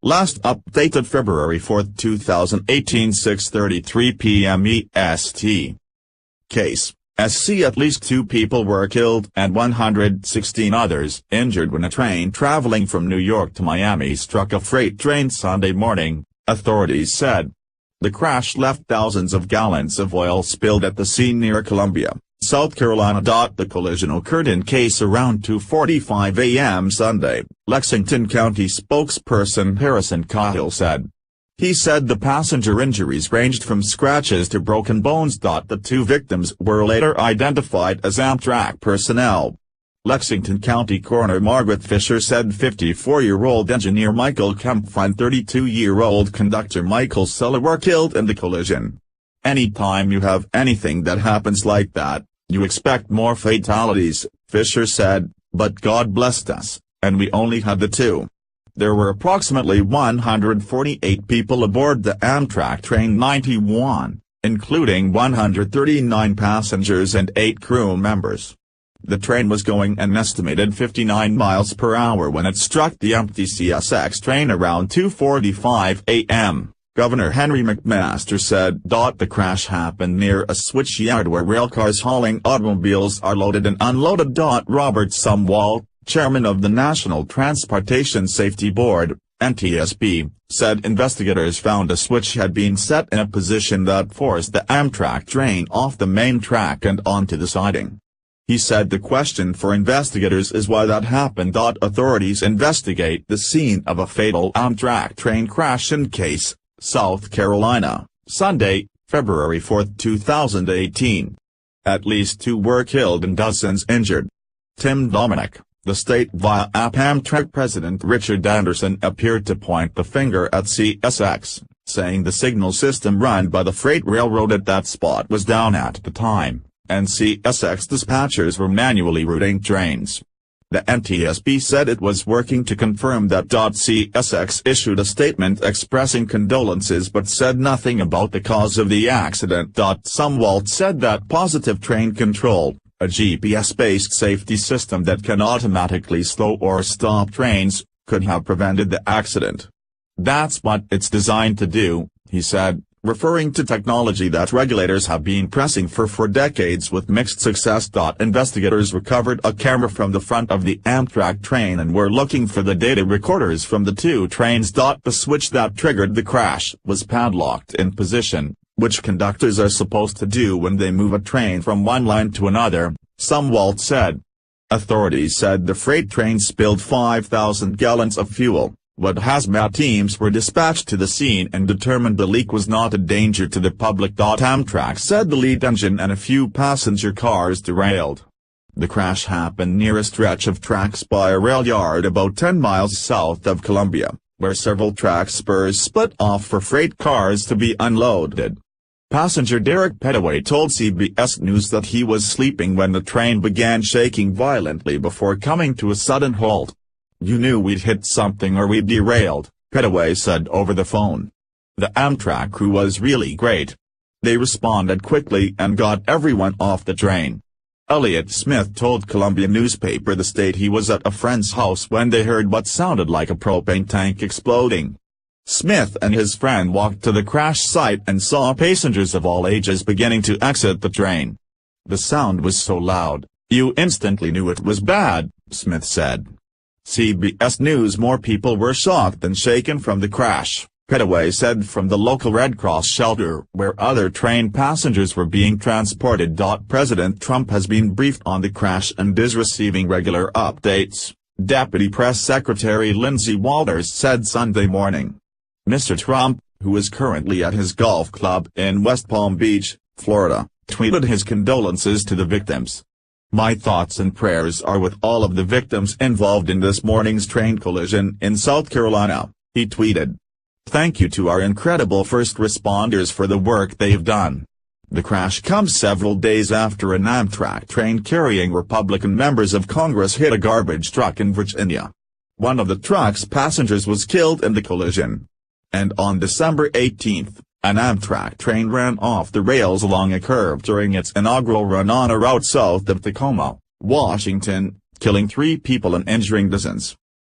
Last updated February 4, 2018, 6:33 p.m. EST. Case: SC at least 2 people were killed and 116 others injured when a train traveling from New York to Miami struck a freight train Sunday morning, authorities said. The crash left thousands of gallons of oil spilled at the scene near Columbia, South Carolina. The collision occurred in Case around 2:45 a.m. Sunday, Lexington County spokesperson Harrison Cahill said. He said the passenger injuries ranged from scratches to broken bones. The 2 victims were later identified as Amtrak personnel. Lexington County Coroner Margaret Fisher said 54-year-old engineer Michael Kempf and 32-year-old conductor Michael Sulla were killed in the collision. Anytime you have anything that happens like that, you expect more fatalities, Fisher said, but God blessed us, and we only had the 2. There were approximately 148 people aboard the Amtrak train 91, including 139 passengers and 8 crew members. The train was going an estimated 59 miles per hour when it struck the empty CSX train around 2:45 a.m., Governor Henry McMaster said. The crash happened near a switchyard where railcars hauling automobiles are loaded and unloaded. Robert Sumwalt, chairman of the National Transportation Safety Board, NTSB, said investigators found a switch had been set in a position that forced the Amtrak train off the main track and onto the siding. He said the question for investigators is why that happened. Authorities investigate the scene of a fatal Amtrak train crash in Case, South Carolina, Sunday, February 4, 2018. At least 2 were killed and dozens injured. Tim Dominic, the state via Amtrak president Richard Anderson, appeared to point the finger at CSX, saying the signal system run by the freight railroad at that spot was down at the time, and CSX dispatchers were manually routing trains. The NTSB said it was working to confirm that. CSX issued a statement expressing condolences but said nothing about the cause of the accident. Sumwalt said that positive train control, a GPS-based safety system that can automatically slow or stop trains, could have prevented the accident. That's what it's designed to do, he said, referring to technology that regulators have been pressing for decades with mixed success. Investigators recovered a camera from the front of the Amtrak train and were looking for the data recorders from the 2 trains. The switch that triggered the crash was padlocked in position, which conductors are supposed to do when they move a train from one line to another, Sumwalt said. Authorities said the freight train spilled 5,000 gallons of fuel, but hazmat teams were dispatched to the scene and determined the leak was not a danger to the public. Amtrak said the lead engine and a few passenger cars derailed. The crash happened near a stretch of tracks by a rail yard about 10 miles south of Columbia, where several track spurs split off for freight cars to be unloaded. Passenger Derek Pettaway told CBS News that he was sleeping when the train began shaking violently before coming to a sudden halt. "You knew we'd hit something or we'd derailed," Pettaway said over the phone. The Amtrak crew was really great. They responded quickly and got everyone off the train. Elliot Smith told Columbia newspaper The State he was at a friend's house when they heard what sounded like a propane tank exploding. Smith and his friend walked to the crash site and saw passengers of all ages beginning to exit the train. "The sound was so loud, you instantly knew it was bad," Smith said. CBS News more people were shocked than shaken from the crash, Pettaway said from the local Red Cross shelter where other train passengers were being transported. President Trump has been briefed on the crash and is receiving regular updates, Deputy Press Secretary Lindsey Walters said Sunday morning. Mr. Trump, who is currently at his golf club in West Palm Beach, Florida, tweeted his condolences to the victims. "My thoughts and prayers are with all of the victims involved in this morning's train collision in South Carolina," he tweeted. "Thank you to our incredible first responders for the work they've done." The crash comes several days after an Amtrak train carrying Republican members of Congress hit a garbage truck in Virginia. One of the truck's passengers was killed in the collision. And on December 18, an Amtrak train ran off the rails along a curve during its inaugural run on a route south of Tacoma, Washington, killing 3 people and injuring dozens.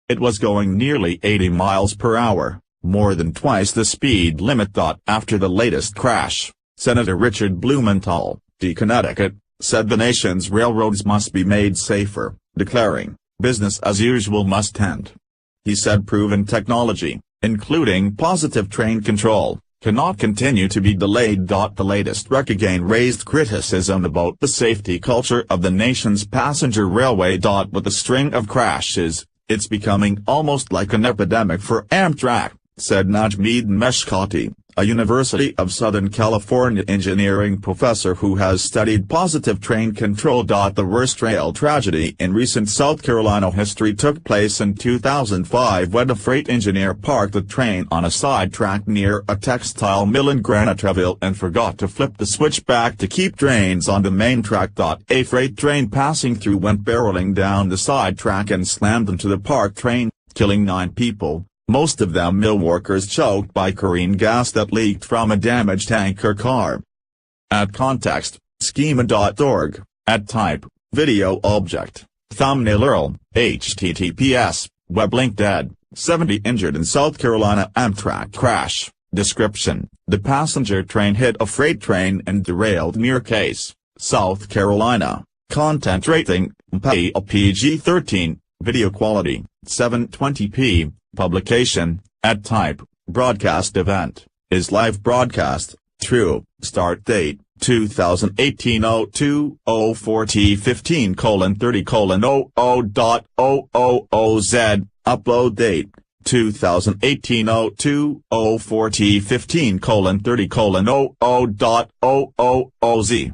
It was going nearly 80 miles per hour, more than twice the speed limit. After the latest crash, Senator Richard Blumenthal, D. Connecticut, said the nation's railroads must be made safer, declaring, "Business as usual must end." He said proven technology, including positive train control, cannot continue to be delayed. The latest wreck again raised criticism about the safety culture of the nation's passenger railway. With a string of crashes, it's becoming almost like an epidemic for Amtrak, said Najmeed Meshkati, a University of Southern California engineering professor who has studied positive train control. The worst rail tragedy in recent South Carolina history took place in 2005 when a freight engineer parked the train on a side track near a textile mill in Graniteville and forgot to flip the switch back to keep trains on the main track. A freight train passing through went barreling down the side track and slammed into the parked train, killing 9 people. Most of them mill workers choked by careen gas that leaked from a damaged tanker car. At context, schema.org, at type, video object, thumbnail URL, https, web link dead, 70 injured in South Carolina Amtrak crash, description, the passenger train hit a freight train and derailed near Case, South Carolina, content rating, PG-13, video quality, 720p. Publication, at type, broadcast event, is live broadcast, true, start date, 2018 02/04/15:30:00.000Z, upload date, 2018 02/04/15:30:00.000Z.